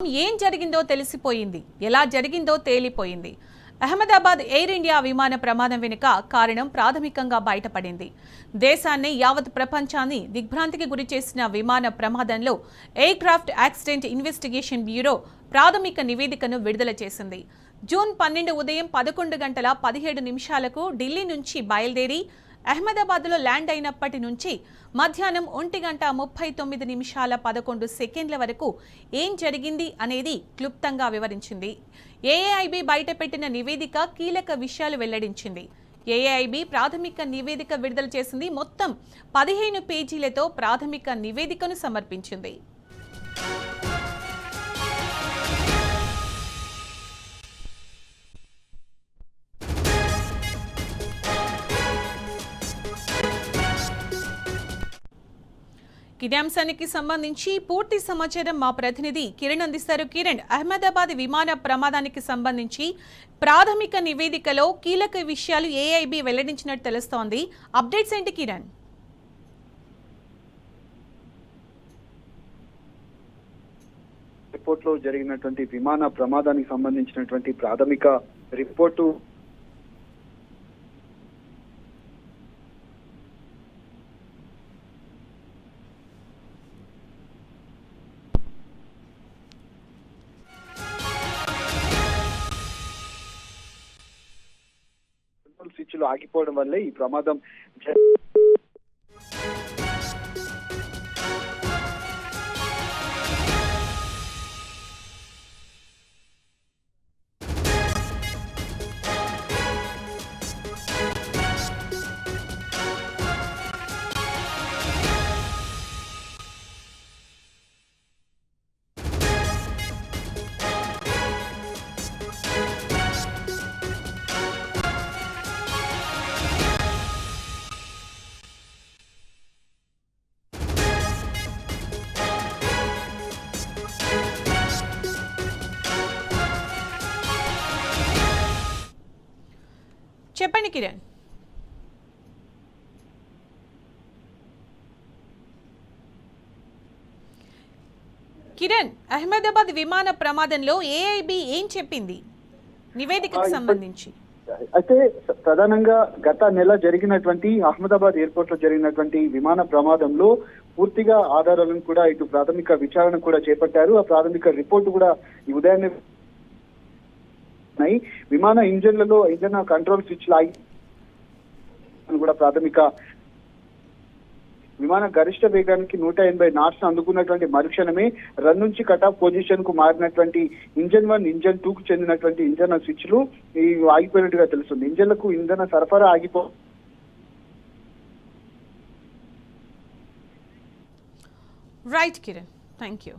ఏం జరిగిందో తెలిసిపోయింది, ఎలా జరిగిందో తేలిపోయింది. అహ్మదాబాద్ ఎయిర్ ఇండియా విమాన ప్రమాదం వెనుక కారణం ప్రాథమికంగా బయటపడింది. దేశాన్ని యావత్ ప్రపంచాన్ని దిగ్భ్రాంతికి గురిచేసిన విమాన ప్రమాదంలో air craft accident investigation bureau ప్రాథమిక నివేదికను విడుదల చేసింది. జూన్ 12 ఉదయం 11:17 ఢిల్లీ నుంచి బయలుదేరి అహ్మదాబాద్లో ల్యాండ్ అయినప్పటి నుంచి మధ్యాహ్నం 1:39:11 వరకు ఏం జరిగింది అనేది క్లుప్తంగా వివరించింది. ఏఏఐబీ బయటపెట్టిన నివేదిక కీలక విషయాలు వెల్లడించింది. ఏఏఐబీ ప్రాథమిక నివేదిక విడుదల చేసింది. మొత్తం 15 పేజీలతో ప్రాథమిక నివేదికను సమర్పించింది. ఇదే అంశానికి సంబంధించి పూర్తి సమాచారం మా ప్రతినిధి కిరణ్ అందిస్తారు. కిరణ్, అహ్మదాబాద్ విమాన ప్రమాదానికి సంబంధించి ప్రాథమిక నివేదికలో కీలక విషయాలు ఏఐబీ వెల్లడించినట్టు తెలుస్తోంది. అప్డేట్స్ ఏంటి కిరణ్? రిపోర్ట్లో జరిగినటువంటి విమాన ప్రమాదానికి సంబంధించినటువంటి ప్రాథమిక రిపోర్టు స్విచ్లు ఆగిపోవడం వల్లే ఈ ప్రమాదం చెప్పండి కిరణ్. కిరణ్, అహ్మదాబాద్ విమాన ప్రమాదంలో ఏఐబీ ఏం చెప్పింది నివేదికకు సంబంధించి? అయితే ప్రధానంగా గత నెల జరిగినటువంటి అహ్మదాబాద్ ఎయిర్పోర్ట్ లో జరిగినటువంటి విమాన ప్రమాదంలో పూర్తిగా ఆధారాలను కూడా ఇటు ప్రాథమిక విచారణ కూడా చేపట్టారు. ఆ ప్రాథమిక రిపోర్టు కూడా ఈ ఉదయాన్నే విమాన ఇంజన్లలో ఇంజన్ కంట్రోల్ స్విచ్ లాగి కూడా ప్రాథమిక విమాన గరిష్ట వేగానికి 180 knots అందుకున్నటువంటి మరుక్షణమే రన్ నుంచి కట్ ఆఫ్ పొజిషన్ కు మారినటువంటి ఇంజన్ 1, ఇంజన్ 2 కు చెందినటువంటి ఇంజన్ స్విచ్లు ఆగిపోయినట్టుగా తెలుస్తుంది. ఇంజన్లకు ఇంధన సరఫరా రైట్ కిరణ్, థ్యాంక్ యూ.